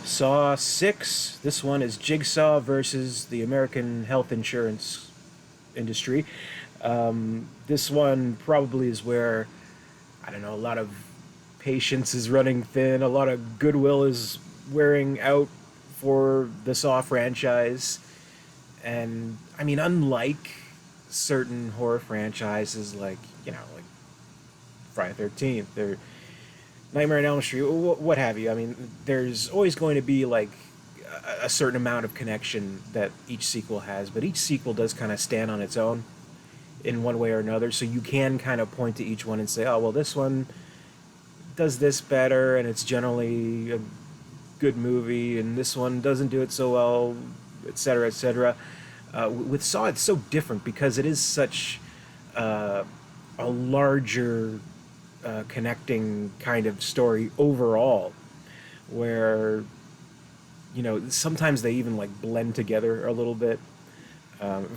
Saw 6. This one is Jigsaw versus the American health insurance industry. This one probably is where, I don't know, a lot of patience is running thin, a lot of goodwill is wearing out for the Saw franchise. And, I mean, unlike certain horror franchises like Friday the 13th or Nightmare on Elm Street, what have you. I mean, there's always going to be like a certain amount of connection that each sequel has, but each sequel does kind of stand on its own in one way or another. So you can kind of point to each one and say, oh, well, this one does this better, and it's generally a good movie, and this one doesn't do it so well, etc., etc. With Saw, it's so different because it is such a larger connecting kind of story overall, where sometimes they even like blend together a little bit.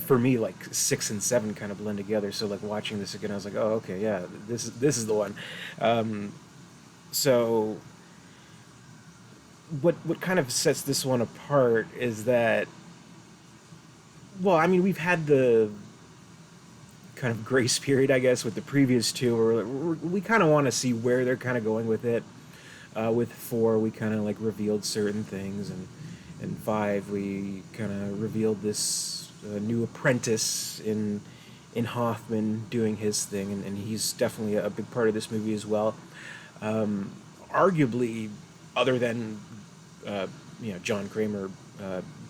For me, like 6 and 7 kind of blend together. So like watching this again, I was like, oh, okay, yeah, this is the one. So what kind of sets this one apart is that, well, I mean, we've had the kind of grace period, I guess, with the previous two, where we kind of want to see where they're kind of going with it. With 4, we kind of like revealed certain things, and 5, we kind of revealed this new apprentice in Hoffman doing his thing, and he's definitely a big part of this movie as well. Arguably, other than John Kramer,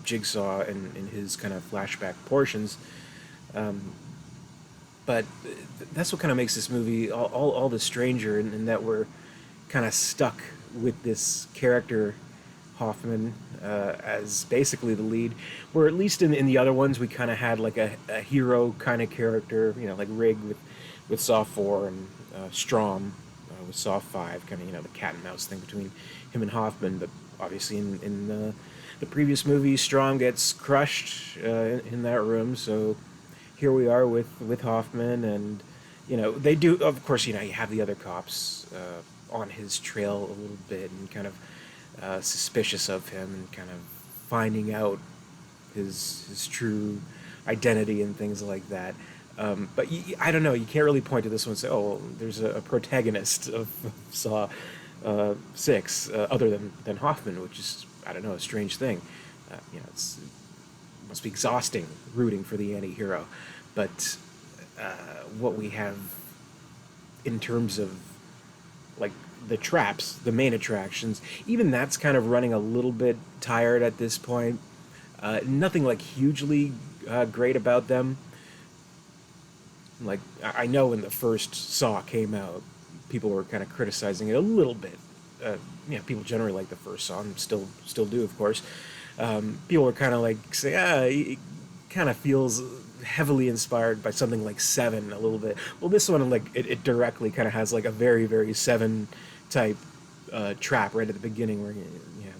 Jigsaw, and in his kind of flashback portions. But that's what kind of makes this movie all the stranger, in that we're kind of stuck with this character, Hoffman, as basically the lead. Where at least in the other ones, we kind of had like a hero kind of character, like Rig with Saw 4, and Strom with Saw 5, kind of, the cat and mouse thing between him and Hoffman. But obviously in the previous movie, Strom gets crushed in that room, so here we are with Hoffman, and they do, of course, you have the other cops on his trail a little bit, and kind of suspicious of him, and kind of finding out his true identity and things like that. But I don't know, you can't really point to this one and say, oh, well, there's a protagonist of Saw 6 other than Hoffman, which is, I don't know, a strange thing. It must be exhausting rooting for the anti-hero. But what we have in terms of like the traps, the main attractions, even that's kind of running a little bit tired at this point. Nothing like hugely great about them. Like, I know when the first Saw came out, people were kind of criticizing it a little bit. People generally like the first Saw, and still do, of course. People were kind of like say, it kind of feels heavily inspired by something like 7 a little bit. Well, this one, like, it directly kind of has like a very, very 7 type trap right at the beginning, where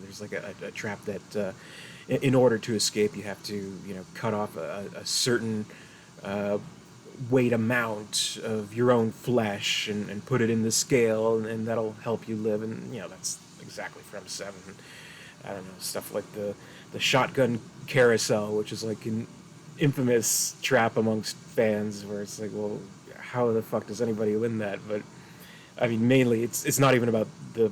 there's like a trap that in order to escape, you have to cut off a certain weight amount of your own flesh, and put it in the scale, and that'll help you live. And that's exactly from 7. I don't know, stuff like the shotgun carousel, which is like an infamous trap amongst fans, where it's like, well, how the fuck does anybody win that? But I mean, mainly it's not even about the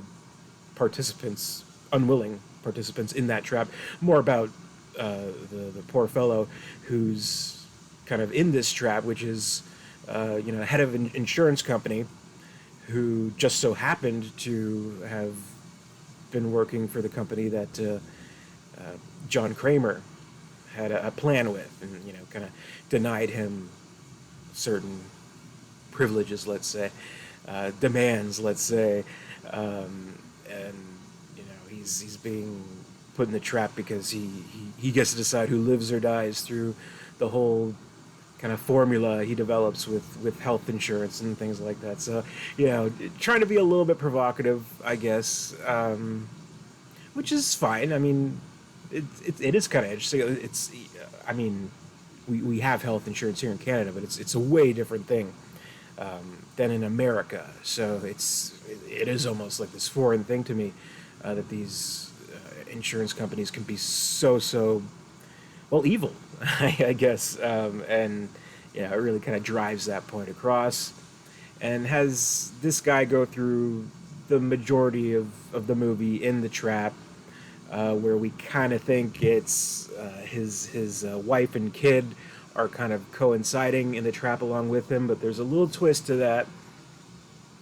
participants, unwilling participants in that trap, more about the poor fellow who's kind of in this trap, which is head of an insurance company, who just so happened to have been working for the company that John Kramer had a plan with, and kind of denied him certain privileges, let's say, demands, let's say, and he's being put in the trap because he gets to decide who lives or dies through the whole kind of formula he develops with health insurance and things like that. So, trying to be a little bit provocative, I guess, which is fine. I mean, it is kind of interesting. I mean, we have health insurance here in Canada, but it's a way different thing than in America. So it is almost like this foreign thing to me, that these insurance companies can be so well evil, I guess, and yeah, it really kind of drives that point across, and has this guy go through the majority of the movie in the trap, where we kind of think it's his wife and kid are kind of coinciding in the trap along with him, but there's a little twist to that.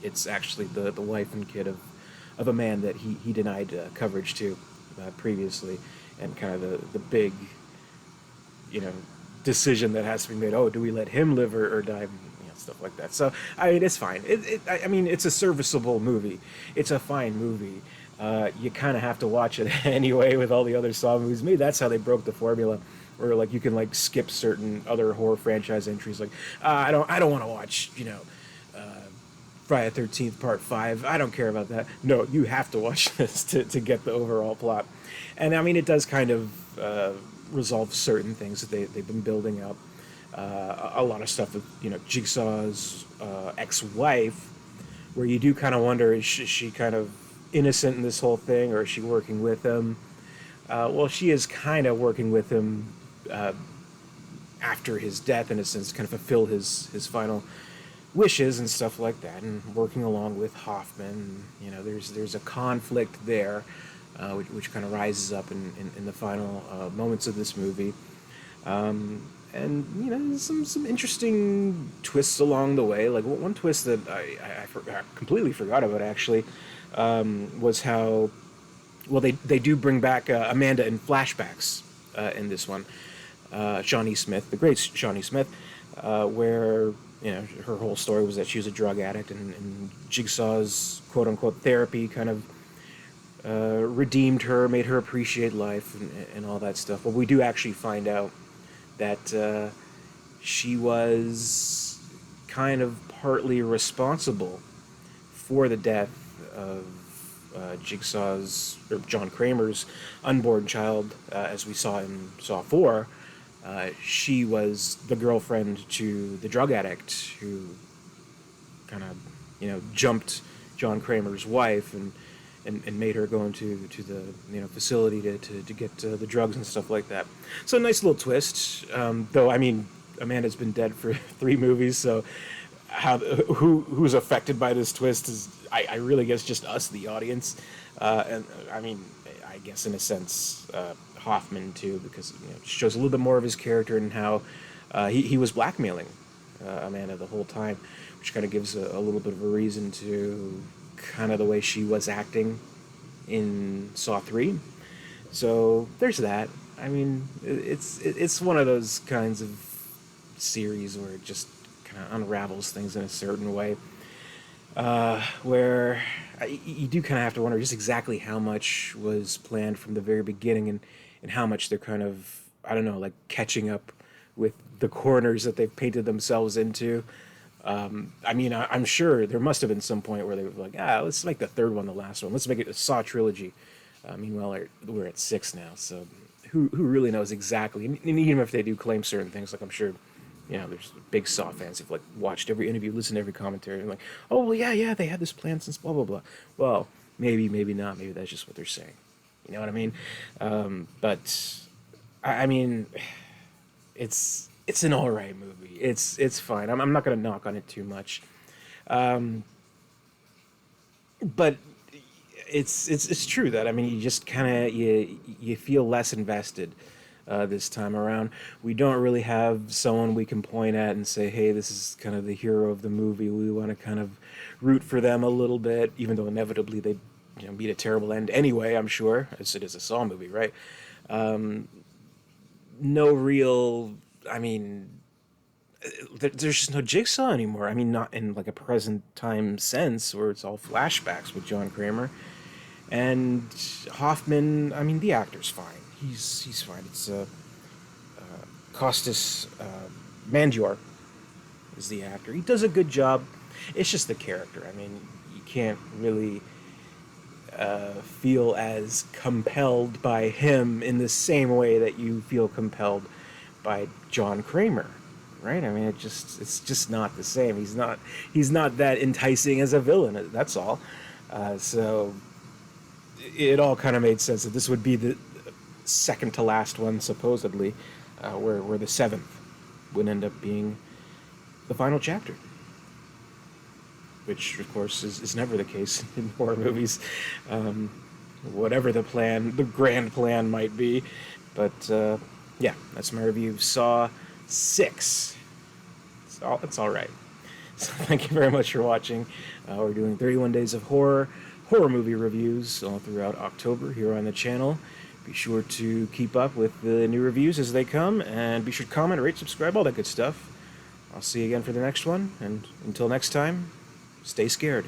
It's actually the wife and kid of a man that he denied coverage to previously, and kind of the big, you know, decision that has to be made. Oh, do we let him live or die? You know, stuff like that. So I mean, it's fine. I mean, it's a serviceable movie. It's a fine movie. You kind of have to watch it anyway with all the other Saw movies. Maybe that's how they broke the formula, where like you can like skip certain other horror franchise entries. Like I don't want to watch, you know, Friday the 13th Part 5. I don't care about that. No, you have to watch this to get the overall plot. And I mean, it does kind of resolve certain things that they've been building up. A lot of stuff with, you know, Jigsaw's ex-wife, where you do kind of wonder, is she kind of innocent in this whole thing, or is she working with him? Well, she is kind of working with him after his death, in a sense, to kind of fulfill his final wishes and stuff like that, and working along with Hoffman. You know, there's a conflict there, which kind of rises up in the final moments of this movie. And you know, some interesting twists along the way. Like one twist that I completely forgot about actually, was how, well, they do bring back Amanda in flashbacks in this one. Shawnee Smith, the great Shawnee Smith, where, you know, her whole story was that she was a drug addict, and Jigsaw's quote unquote therapy kind of redeemed her, made her appreciate life and all that stuff. But we do actually find out that she was kind of partly responsible for the death of Jigsaw's, or John Kramer's, unborn child, as we saw in Saw 4. She was the girlfriend to the drug addict who kind of, you know, jumped John Kramer's wife and made her go into the, you know, facility to get the drugs and stuff like that. So a nice little twist. Though I mean, Amanda's been dead for 3 movies, so who's affected by this twist is, I really guess, just us, the audience. And I mean, I guess in a sense, Hoffman too, because, you know, it shows a little bit more of his character and how he was blackmailing Amanda the whole time, which kind of gives a little bit of a reason to kind of the way she was acting in Saw 3. So there's that. I mean, it's one of those kinds of series where it just kind of unravels things in a certain way, where you do kind of have to wonder just exactly how much was planned from the very beginning, and how much they're kind of, I don't know, like catching up with the corners that they've painted themselves into. I mean, I'm sure there must have been some point where they were like, let's make the third one the last one. Let's make it a Saw trilogy. Meanwhile, we're at 6 now, so who really knows exactly? And even if they do claim certain things, like I'm sure, you know, there's big Saw fans who've like watched every interview, listened to every commentary, and like, oh well, yeah, they had this plan since blah blah blah. Well, maybe not. Maybe that's just what they're saying. You know what I mean? But I mean, it's an all right movie. It's fine. I'm not gonna knock on it too much, but it's true that, I mean, you just kind of you feel less invested this time around. We don't really have someone we can point at and say, hey, this is kind of the hero of the movie. We want to kind of root for them a little bit, even though inevitably they, you know, meet a terrible end anyway, I'm sure, as it is a Saw movie, right? No real, I mean, there's just no Jigsaw anymore. I mean, not in like a present time sense where it's all flashbacks with John Kramer. And Hoffman, I mean, the actor's fine. He's fine. It's Costas Mandyor is the actor. He does a good job. It's just the character. I mean, you can't really feel as compelled by him in the same way that you feel compelled by John Kramer, right? I mean, it's just not the same. He's not that enticing as a villain. That's all. So it all kind of made sense that this would be the second to last one, supposedly, where the seventh would end up being the final chapter. Which, of course, is never the case in horror movies. Whatever the plan, the grand plan might be. But, yeah, that's my review of Saw 6. It's all right. So thank you very much for watching. We're doing 31 Days of Horror movie reviews all throughout October here on the channel. Be sure to keep up with the new reviews as they come, and be sure to comment, rate, subscribe, all that good stuff. I'll see you again for the next one, and until next time, stay scared.